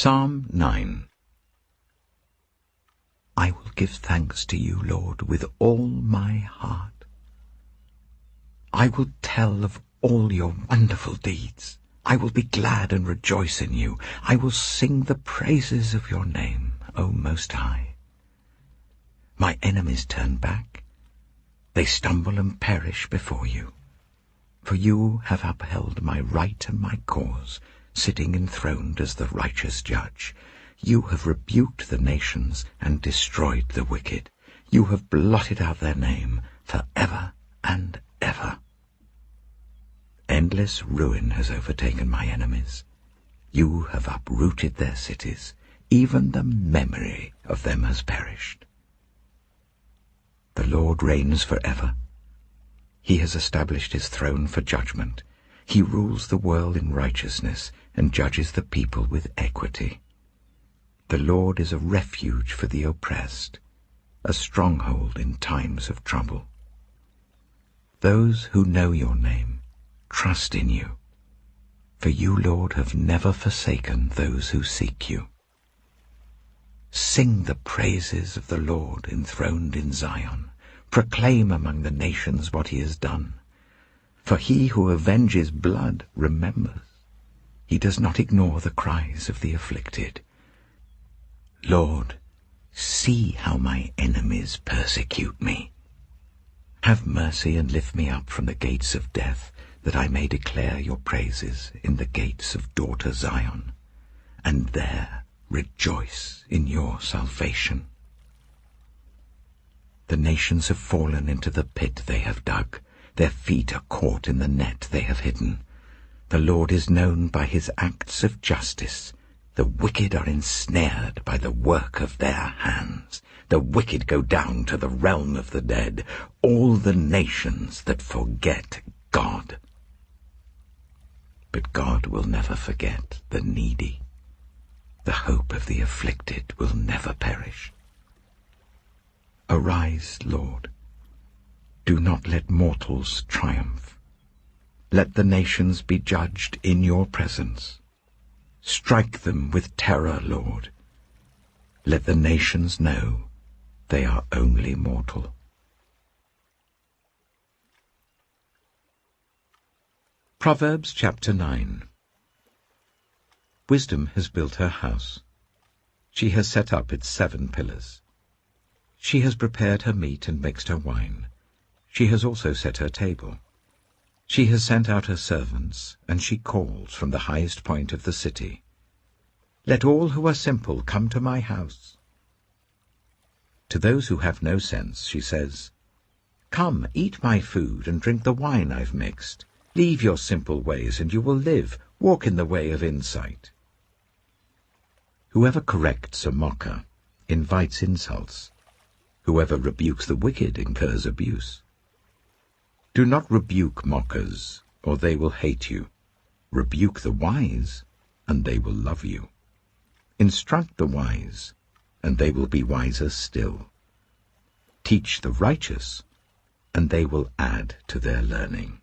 Psalm 9. I will give thanks to you, Lord, with all my heart. I will tell of all your wonderful deeds. I will be glad and rejoice in you. I will sing the praises of your name, O Most High. My enemies turn back. They stumble and perish before you. For you have upheld my right and my cause, sitting enthroned as the righteous judge. You have rebuked the nations and destroyed the wicked. You have blotted out their name for ever and ever. Endless ruin has overtaken my enemies. You have uprooted their cities. Even the memory of them has perished. The Lord reigns forever. He has established his throne for judgment. He rules the world in righteousness and judges the people with equity. The Lord is a refuge for the oppressed, a stronghold in times of trouble. Those who know your name trust in you, for you, Lord, have never forsaken those who seek you. Sing the praises of the Lord enthroned in Zion. Proclaim among the nations what he has done. For he who avenges blood remembers. He does not ignore the cries of the afflicted. Lord, see how my enemies persecute me. Have mercy and lift me up from the gates of death, that I may declare your praises in the gates of daughter Zion, and there rejoice in your salvation. The nations have fallen into the pit they have dug. Their feet are caught in the net they have hidden. The Lord is known by his acts of justice. The wicked are ensnared by the work of their hands. The wicked go down to the realm of the dead, all the nations that forget God. But God will never forget the needy. The hope of the afflicted will never perish. Arise, Lord. Do not let mortals triumph. Let the nations be judged in your presence. Strike them with terror, Lord. Let the nations know they are only mortal. Proverbs chapter 9. Wisdom has built her house. She has set up its 7 pillars. She has prepared her meat and mixed her wine. She has also set her table. She has sent out her servants, and she calls from the highest point of the city. Let all who are simple come to my house. To those who have no sense she says, Come, eat my food and drink the wine I've mixed. Leave your simple ways and you will live. Walk in the way of insight. Whoever corrects a mocker invites insults. Whoever rebukes the wicked incurs abuse. Do not rebuke mockers, or they will hate you. Rebuke the wise, and they will love you. Instruct the wise, and they will be wiser still. Teach the righteous, and they will add to their learning.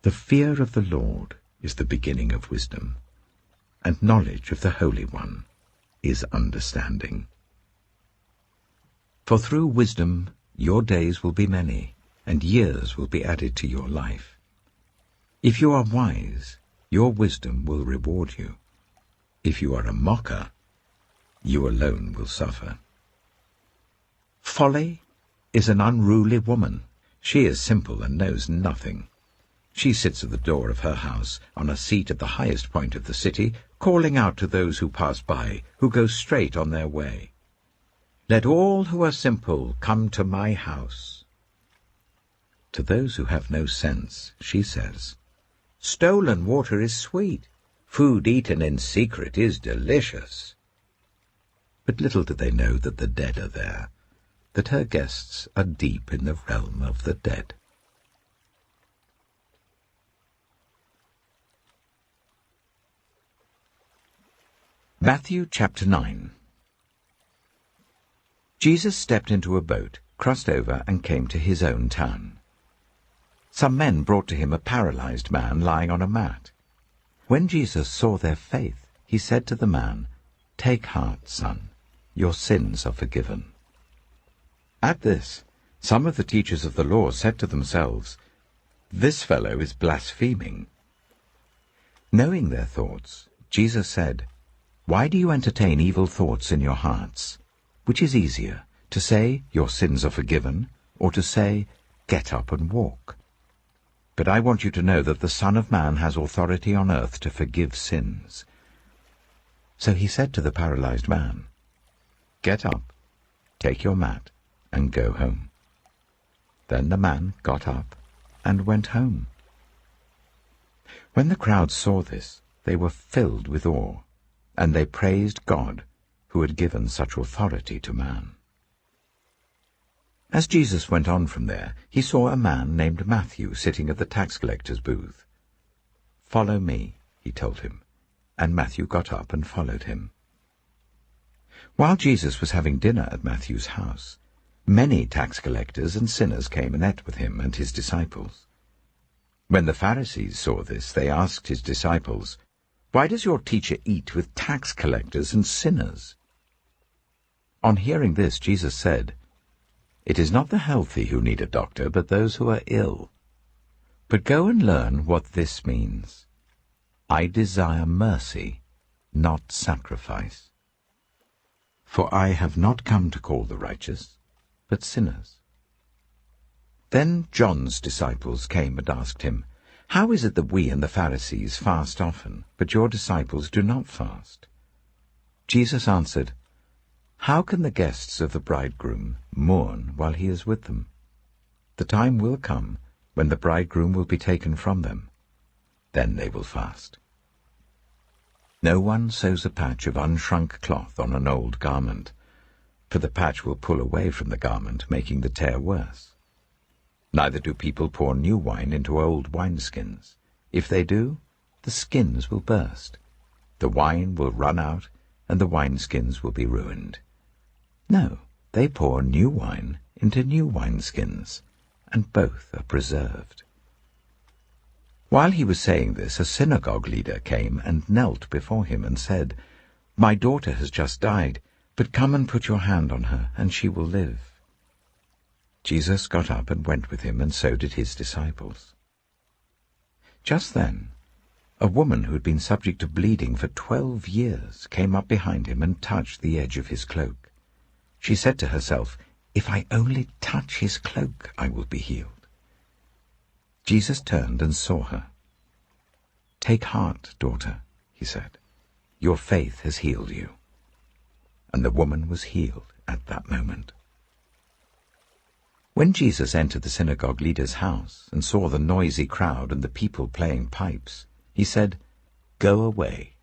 The fear of the Lord is the beginning of wisdom, and knowledge of the Holy One is understanding. For through wisdom your days will be many, and years will be added to your life. If you are wise, your wisdom will reward you. If you are a mocker, you alone will suffer. Folly is an unruly woman. She is simple and knows nothing. She sits at the door of her house, on a seat at the highest point of the city, calling out to those who pass by, who go straight on their way. Let all who are simple come to my house. To those who have no sense, she says, Stolen water is sweet. Food eaten in secret is delicious. But little do they know that the dead are there, that her guests are deep in the realm of the dead. Matthew chapter 9. Jesus stepped into a boat, crossed over, and came to his own town. Some men brought to him a paralyzed man lying on a mat. When Jesus saw their faith, he said to the man, "Take heart, son, your sins are forgiven." At this, some of the teachers of the law said to themselves, "This fellow is blaspheming." Knowing their thoughts, Jesus said, "Why do you entertain evil thoughts in your hearts? Which is easier, to say, 'Your sins are forgiven,' or to say, 'Get up and walk'? But I want you to know that the Son of Man has authority on earth to forgive sins." So he said to the paralyzed man, "Get up, take your mat, and go home." Then the man got up and went home. When the crowd saw this, they were filled with awe, and they praised God, who had given such authority to man. As Jesus went on from there, he saw a man named Matthew sitting at the tax collector's booth. "Follow me," he told him, and Matthew got up and followed him. While Jesus was having dinner at Matthew's house, many tax collectors and sinners came and ate with him and his disciples. When the Pharisees saw this, they asked his disciples, "Why does your teacher eat with tax collectors and sinners?" On hearing this, Jesus said, "It is not the healthy who need a doctor, but those who are ill. But go and learn what this means. I desire mercy, not sacrifice. For I have not come to call the righteous, but sinners." Then John's disciples came and asked him, "How is it that we and the Pharisees fast often, but your disciples do not fast?" Jesus answered, "How can the guests of the bridegroom mourn while he is with them? The time will come when the bridegroom will be taken from them. Then they will fast. No one sews a patch of unshrunk cloth on an old garment, for the patch will pull away from the garment, making the tear worse. Neither do people pour new wine into old wineskins. If they do, the skins will burst. The wine will run out, and the wineskins will be ruined. No, they pour new wine into new wineskins, and both are preserved." While he was saying this, a synagogue leader came and knelt before him and said, "My daughter has just died, but come and put your hand on her, and she will live." Jesus got up and went with him, and so did his disciples. Just then, a woman who had been subject to bleeding for 12 years came up behind him and touched the edge of his cloak. She said to herself, "If I only touch his cloak, I will be healed." Jesus turned and saw her. "Take heart, daughter," he said. "Your faith has healed you." And the woman was healed at that moment. When Jesus entered the synagogue leader's house and saw the noisy crowd and the people playing pipes, he said, "Go away.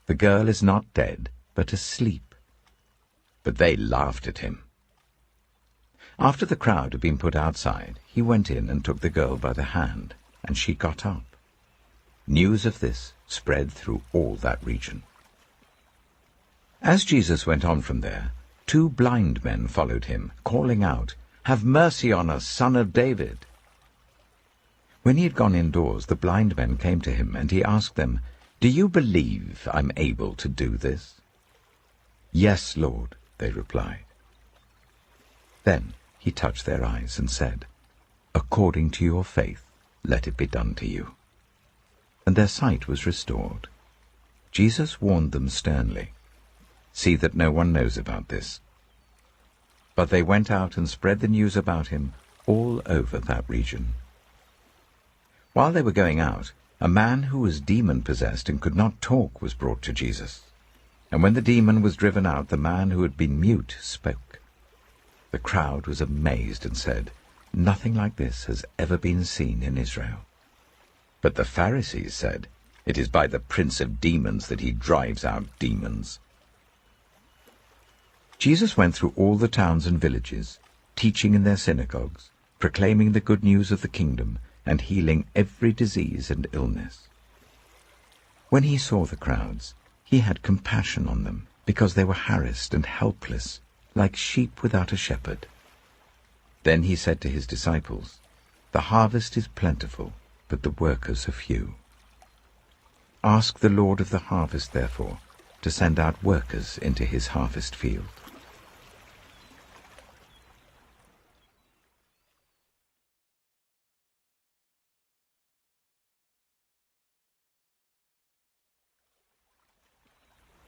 The girl is not dead, but asleep." But they laughed at him. After the crowd had been put outside, he went in and took the girl by the hand, and she got up. News of this spread through all that region. As Jesus went on from there, 2 blind men followed him, calling out, "Have mercy on us, Son of David." When he had gone indoors, the blind men came to him, and he asked them, "Do you believe I'm able to do this?" "Yes, Lord," they replied. Then he touched their eyes and said, "According to your faith, let it be done to you." And their sight was restored. Jesus warned them sternly, "See that no one knows about this." But they went out and spread the news about him all over that region. While they were going out, a man who was demon-possessed and could not talk was brought to Jesus. And when the demon was driven out, the man who had been mute spoke. The crowd was amazed and said, "Nothing like this has ever been seen in Israel." But the Pharisees said, "It is by the prince of demons that he drives out demons." Jesus went through all the towns and villages, teaching in their synagogues, proclaiming the good news of the kingdom, and healing every disease and illness. When he saw the crowds, he had compassion on them, because they were harassed and helpless, like sheep without a shepherd. Then he said to his disciples, "The harvest is plentiful, but the workers are few. Ask the Lord of the harvest, therefore, to send out workers into his harvest field.